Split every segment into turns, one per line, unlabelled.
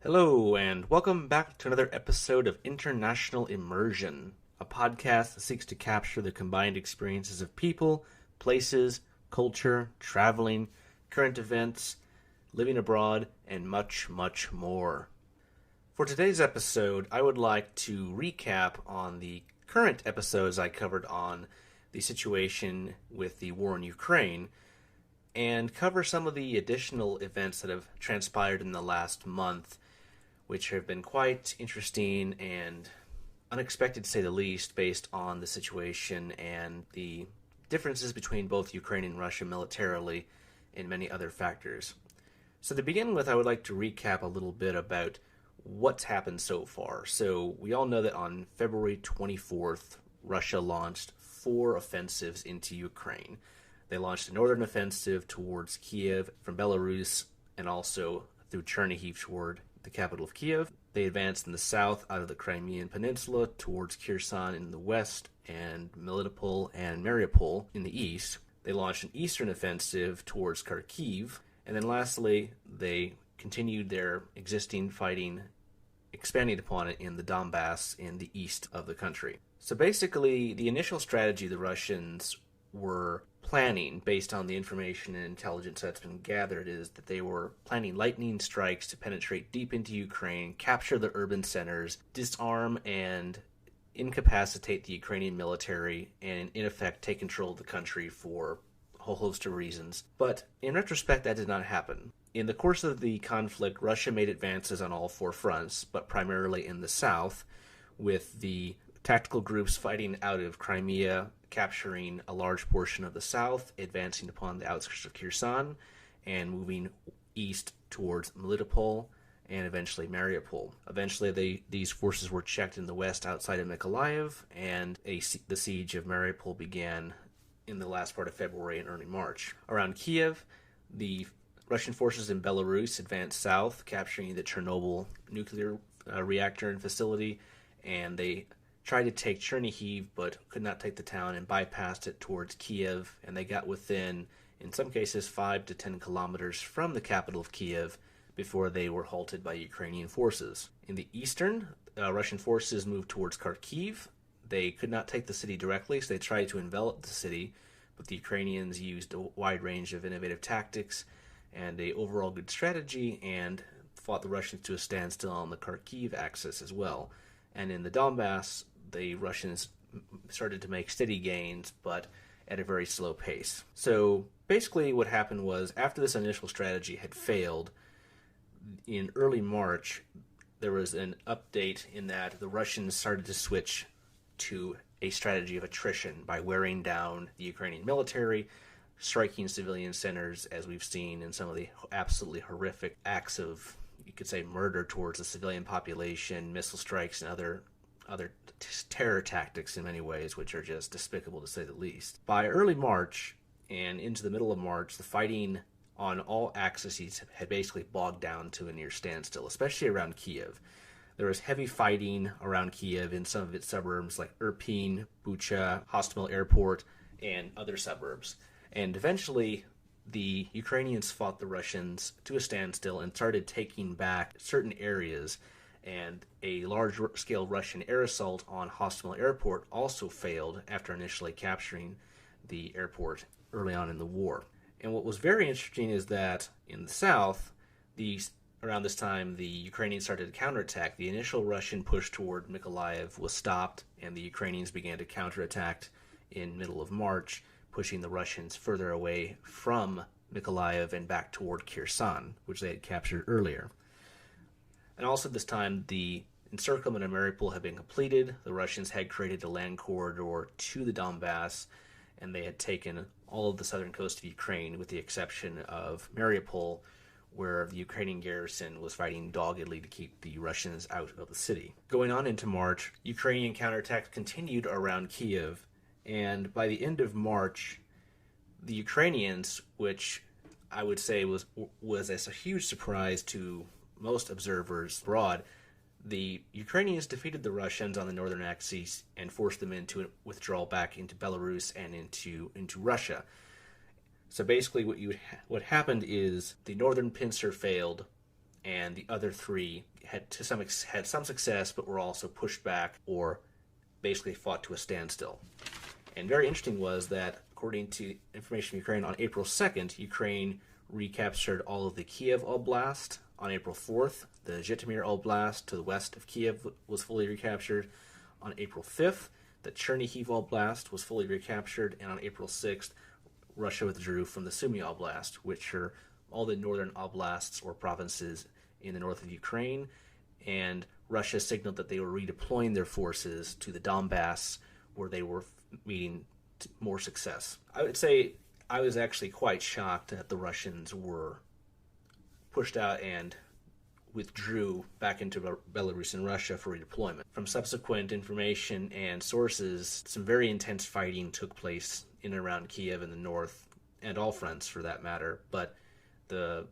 Hello, and welcome back to another episode of International Immersion, a podcast that seeks to capture the combined experiences of people, places, culture, traveling, current events, living abroad, and much, much more. For today's episode, I would like to recap on the current episodes I covered on the situation with the war in Ukraine, and cover some of the additional events that have transpired in the last month, which have been quite interesting and unexpected, to say the least, based on the situation and the differences between both Ukraine and Russia militarily and many other factors. So to begin with, I would like to recap a little bit about what's happened so far. So we all know that on February 24th, Russia launched 4 offensives into Ukraine. They launched a northern offensive towards Kiev from Belarus and also through Chernihiv toward the capital of Kiev. They advanced in the south out of the Crimean Peninsula towards Kherson in the west and Melitopol and Mariupol in the east. They launched an eastern offensive towards Kharkiv. And then lastly, they continued their existing fighting, expanding upon it in the Donbass in the east of the country. So basically, the initial strategy the Russians were planning, based on the information and intelligence that's been gathered, is that they were planning lightning strikes to penetrate deep into Ukraine, capture the urban centers, disarm and incapacitate the Ukrainian military, and in effect take control of the country for a whole host of reasons. But in retrospect, that did not happen. In the course of the conflict, Russia made advances on all 4 fronts, but primarily in the south, with the tactical groups fighting out of Crimea, capturing a large portion of the south, advancing upon the outskirts of Kherson, and moving east towards Melitopol and eventually Mariupol. Eventually, these forces were checked in the west outside of Mykolaiv, and the siege of Mariupol began in the last part of February and early March. Around Kiev, the Russian forces in Belarus advanced south, capturing the Chernobyl nuclear reactor and facility, and they tried to take Chernihiv but could not take the town and bypassed it towards Kiev, and they got within, in some cases, 5 to 10 kilometers from the capital of Kiev before they were halted by Ukrainian forces. In the eastern, Russian forces moved towards Kharkiv. They could not take the city directly, so they tried to envelop the city, but the Ukrainians used a wide range of innovative tactics and a overall good strategy and fought the Russians to a standstill on the Kharkiv axis as well. And in the Donbass, the Russians started to make steady gains, but at a very slow pace. So basically what happened was, after this initial strategy had failed, in early March, there was an update in that the Russians started to switch to a strategy of attrition by wearing down the Ukrainian military, striking civilian centers, as we've seen in some of the absolutely horrific acts of, you could say, murder towards the civilian population, missile strikes, and other terror tactics in many ways, which are just despicable to say the least. By early March and into the middle of March, the fighting on all axes had basically bogged down to a near standstill, especially around Kiev. There was heavy fighting around Kiev in some of its suburbs like Irpin, Bucha, Hostomel Airport, and other suburbs. And eventually, the Ukrainians fought the Russians to a standstill and started taking back certain areas, and a large-scale Russian air assault on Hostomel Airport also failed after initially capturing the airport early on in the war. And what was very interesting is that in the south, around this time, the Ukrainians started to counterattack. The initial Russian push toward Mykolaiv was stopped, and the Ukrainians began to counterattack in middle of March, pushing the Russians further away from Mykolaiv and back toward Kherson, which they had captured earlier. And also at this time, the encirclement of Mariupol had been completed. The Russians had created a land corridor to the Donbass, and they had taken all of the southern coast of Ukraine, with the exception of Mariupol, where the Ukrainian garrison was fighting doggedly to keep the Russians out of the city. Going on into March, Ukrainian counterattacks continued around Kiev, and by the end of March, the Ukrainians, which I would say was a huge surprise to most observers abroad, the Ukrainians defeated the Russians on the northern axis and forced them into a withdrawal back into Belarus and into Russia. So basically what happened is the northern pincer failed, and the other three had some success, but were also pushed back or basically fought to a standstill. And very interesting was that, according to information from Ukraine, on April 2nd, Ukraine recaptured all of the Kiev Oblast. On April 4th, the Zhytomyr Oblast to the west of Kiev was fully recaptured. On April 5th, the Chernihiv Oblast was fully recaptured. And on April 6th, Russia withdrew from the Sumy Oblast, which are all the northern oblasts or provinces in the north of Ukraine. And Russia signaled that they were redeploying their forces to the Donbass, where they were meeting more success. I would say I was actually quite shocked that the Russians were pushed out and withdrew back into Belarus and Russia for redeployment. From subsequent information and sources, some very intense fighting took place in and around Kiev in the north, and all fronts for that matter, but the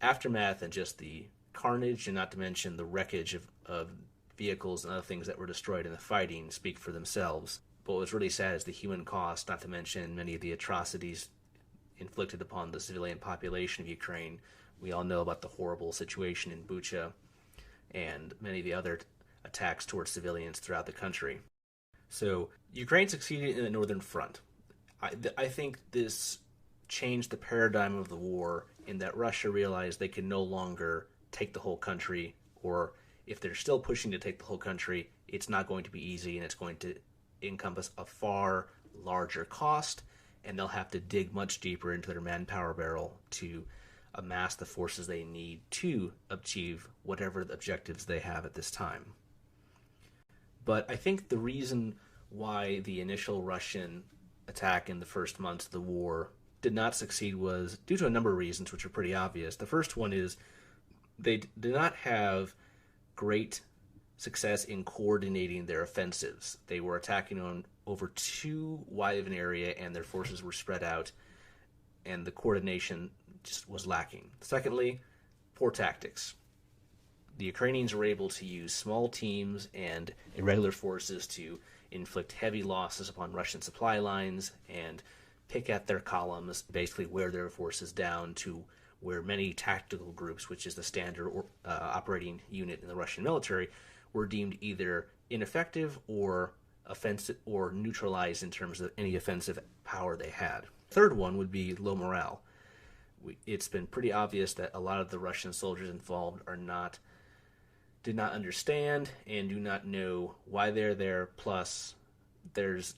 aftermath and just the carnage, and not to mention the wreckage of vehicles and other things that were destroyed in the fighting, speak for themselves. But what was really sad is the human cost, not to mention many of the atrocities inflicted upon the civilian population of Ukraine. We all know about the horrible situation in Bucha and many of the other attacks towards civilians throughout the country. So Ukraine succeeded in the northern front. I think this changed the paradigm of the war in that Russia realized they could no longer take the whole country, or if they're still pushing to take the whole country, it's not going to be easy, and it's going to encompass a far larger cost, and they'll have to dig much deeper into their manpower barrel to amass the forces they need to achieve whatever the objectives they have at this time. But I think the reason why the initial Russian attack in the first months of the war did not succeed was due to a number of reasons, which are pretty obvious. The first one is they did not have great success in coordinating their offensives. They were attacking on over too wide of an area, and their forces were spread out, and the coordination just was lacking. Secondly, poor tactics. The Ukrainians were able to use small teams and irregular forces to inflict heavy losses upon Russian supply lines and pick at their columns, basically wear their forces down to where many tactical groups, which is the standard operating unit in the Russian military, were deemed either ineffective or offensive or neutralized in terms of any offensive power they had. Third one would be low morale. It's been pretty obvious that a lot of the Russian soldiers involved did not understand and do not know why they're there. Plus, there's,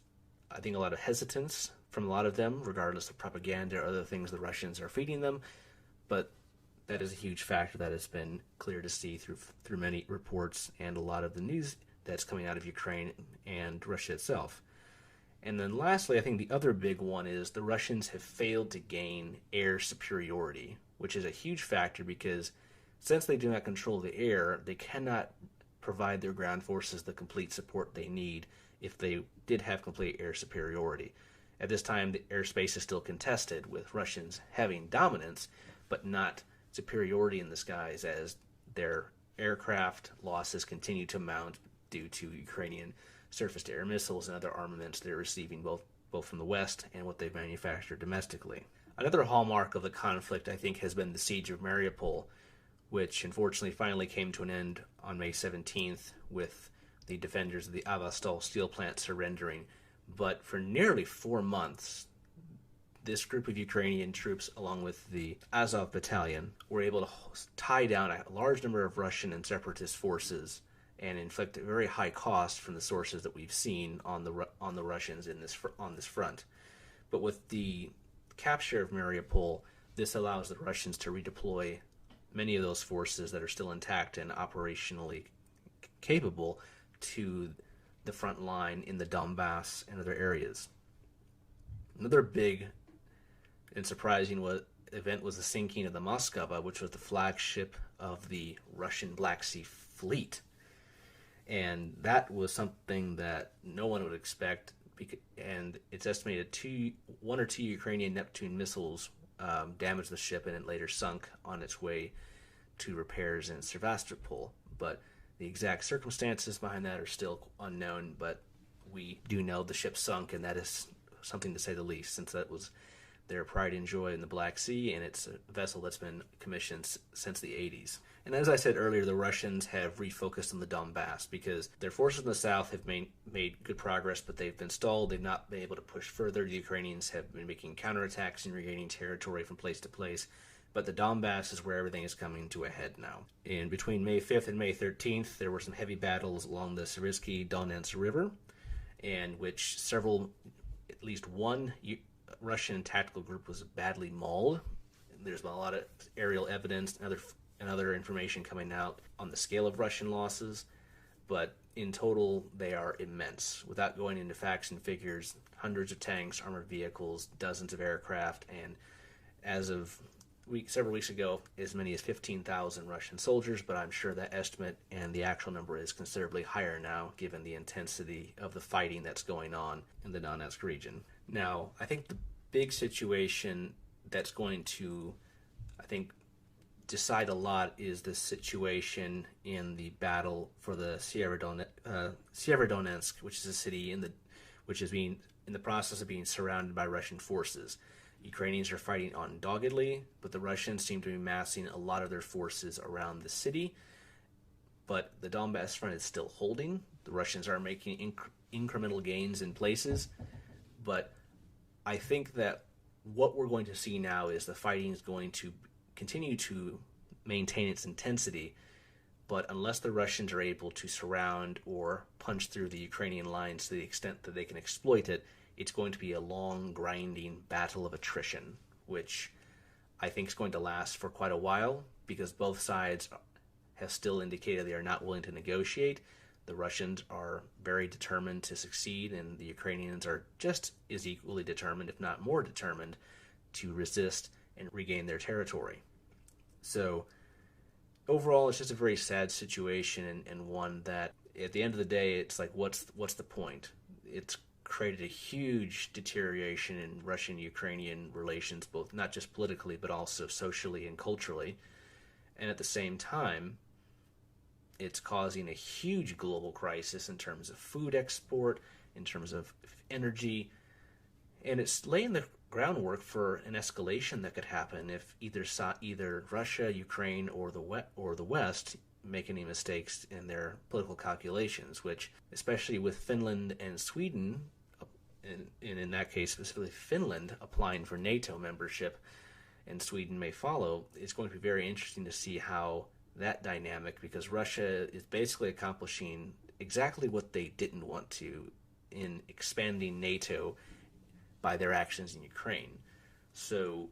I think, a lot of hesitance from a lot of them, regardless of propaganda or other things the Russians are feeding them. But that is a huge factor that has been clear to see through many reports and a lot of the news that's coming out of Ukraine and Russia itself. And then lastly, I think the other big one is the Russians have failed to gain air superiority, which is a huge factor because since they do not control the air, they cannot provide their ground forces the complete support they need if they did have complete air superiority. At this time, the airspace is still contested, with Russians having dominance, but not superiority in the skies, as their aircraft losses continue to mount due to Ukrainian surface-to-air missiles and other armaments they're receiving both from the West and what they've manufactured domestically. Another hallmark of the conflict, I think, has been the siege of Mariupol, which unfortunately finally came to an end on May 17th with the defenders of the Avastal steel plant surrendering. But for nearly 4 months, this group of Ukrainian troops, along with the Azov battalion, were able to tie down a large number of Russian and separatist forces and inflict a very high cost from the sources that we've seen on the Russians on this front. But with the capture of Mariupol, this allows the Russians to redeploy many of those forces that are still intact and operationally capable to the front line in the Donbass and other areas. Another big and surprising event was the sinking of the Moskva, which was the flagship of the Russian Black Sea Fleet. And that was something that no one would expect, and it's estimated 1 or 2 Ukrainian Neptune missiles damaged the ship, and it later sunk on its way to repairs in Sevastopol. But the exact circumstances behind that are still unknown, but we do know the ship sunk, and that is something to say the least, since that was their pride and joy in the Black Sea, and it's a vessel that's been commissioned since the 80s. And as I said earlier, the Russians have refocused on the Donbass because their forces in the south have made good progress, but they've been stalled. They've not been able to push further. The Ukrainians have been making counterattacks and regaining territory from place to place. But the Donbass is where everything is coming to a head now. And between May 5th and May 13th, there were some heavy battles along the Siversky Donets River, in which at least one Russian tactical group was badly mauled. There's been a lot of aerial evidence and other information coming out on the scale of Russian losses, but in total they are immense. Without going into facts and figures, hundreds of tanks, armored vehicles, dozens of aircraft, and as of several weeks ago, as many as 15,000 Russian soldiers, but I'm sure that estimate and the actual number is considerably higher now, given the intensity of the fighting that's going on in the Donetsk region. Now, I think the big situation that's going to, decide a lot is the situation in the battle for the Severodonetsk, which is a city which is being in the process of being surrounded by Russian forces. Ukrainians are fighting on doggedly, but the Russians seem to be massing a lot of their forces around the city. But the Donbass front is still holding. The Russians are making incremental gains in places. But I think that what we're going to see now is the fighting is going to continue to maintain its intensity. But unless the Russians are able to surround or punch through the Ukrainian lines to the extent that they can exploit it, it's going to be a long, grinding battle of attrition, which I think is going to last for quite a while because both sides have still indicated they are not willing to negotiate. The Russians are very determined to succeed, and the Ukrainians are just as equally determined, if not more determined, to resist and regain their territory. So overall, it's just a very sad situation, and one that at the end of the day, it's like, what's the point? It's created a huge deterioration in Russian-Ukrainian relations, both not just politically, but also socially and culturally. And at the same time, it's causing a huge global crisis in terms of food export, in terms of energy, and it's laying the groundwork for an escalation that could happen if either Russia, Ukraine, or the West make any mistakes in their political calculations, which, especially with Finland and Sweden, and in that case specifically Finland applying for NATO membership and Sweden may follow, it's going to be very interesting to see how that dynamic, because Russia is basically accomplishing exactly what they didn't want to in expanding NATO by their actions in Ukraine. So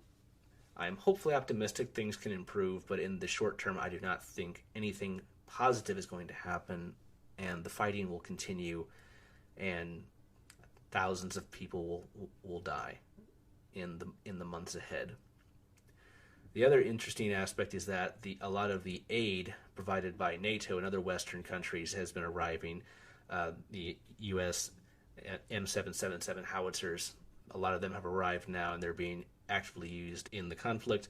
I'm hopefully optimistic things can improve, but in the short term, I do not think anything positive is going to happen, and the fighting will continue, and thousands of people will die in the months ahead. The other interesting aspect is that a lot of the aid provided by NATO and other Western countries has been arriving. The U.S. M777 howitzers, a lot of them have arrived now, and they're being actively used in the conflict.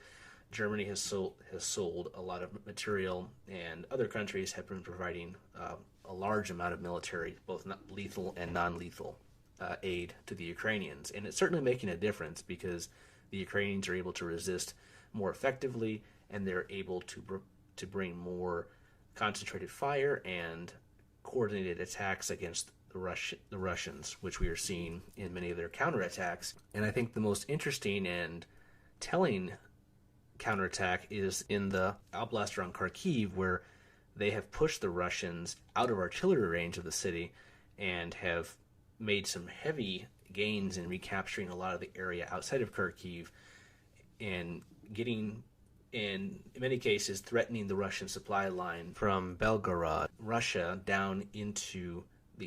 Germany has sold a lot of material, and other countries have been providing a large amount of military, both lethal and non-lethal aid to the Ukrainians. And it's certainly making a difference because the Ukrainians are able to resist more effectively, and they're able to bring more concentrated fire and coordinated attacks against the Russians, which we are seeing in many of their counterattacks. And I think the most interesting and telling counterattack is in the oblast around Kharkiv, where they have pushed the Russians out of artillery range of the city and have made some heavy gains in recapturing a lot of the area outside of Kharkiv and getting, in many cases, threatening the Russian supply line from Belgorod, Russia, down into the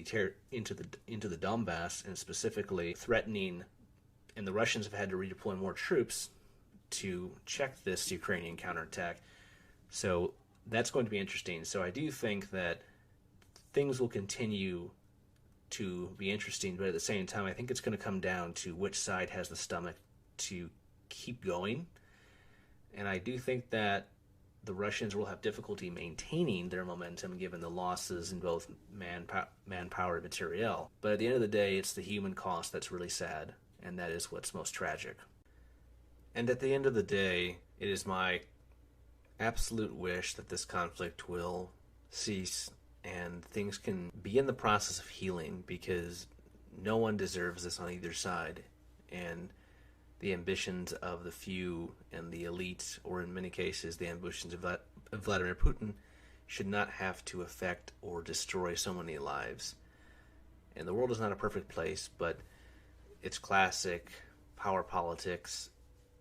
Donbass, and specifically threatening, and the Russians have had to redeploy more troops to check this Ukrainian counterattack. So that's going to be interesting. So I do think that things will continue to be interesting, but at the same time, I think it's going to come down to which side has the stomach to keep going. And I do think that the Russians will have difficulty maintaining their momentum given the losses in both manpower and materiel. But at the end of the day, it's the human cost that's really sad, and that is what's most tragic. And at the end of the day, it is my absolute wish that this conflict will cease and things can begin the process of healing, because no one deserves this on either side. And the ambitions of the few and the elite, or in many cases the ambitions of Vladimir Putin, should not have to affect or destroy so many lives. And the world is not a perfect place, but it's classic power politics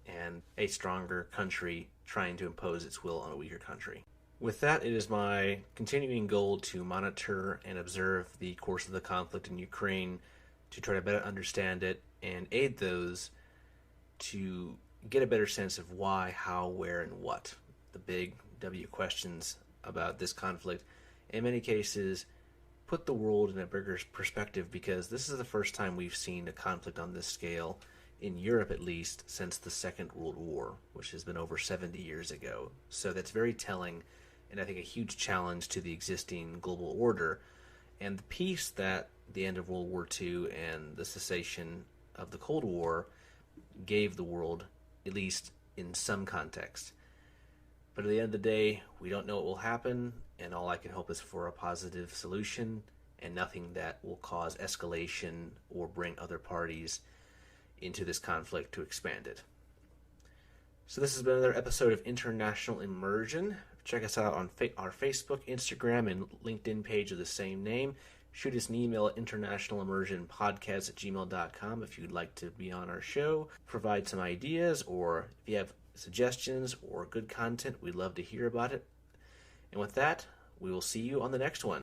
and a stronger country trying to impose its will on a weaker country. With that, it is my continuing goal to monitor and observe the course of the conflict in Ukraine, to try to better understand it and aid those to get a better sense of why, how, where, and what. The big W questions about this conflict, in many cases, put the world in a bigger perspective, because this is the first time we've seen a conflict on this scale, in Europe at least, since the Second World War, which has been over 70 years ago. So that's very telling, and I think a huge challenge to the existing global order, and the peace that the end of World War II and the cessation of the Cold War gave the world, at least in some context. But at the end of the day, we don't know what will happen, and all I can hope is for a positive solution and nothing that will cause escalation or bring other parties into this conflict to expand it. So this has been another episode of International Immersion. Check us out on our Facebook, Instagram, and LinkedIn page of the same name. Shoot us an email at internationalimmersionpodcast@gmail.com if you'd like to be on our show, provide some ideas, or if you have suggestions or good content, we'd love to hear about it. And with that, we will see you on the next one.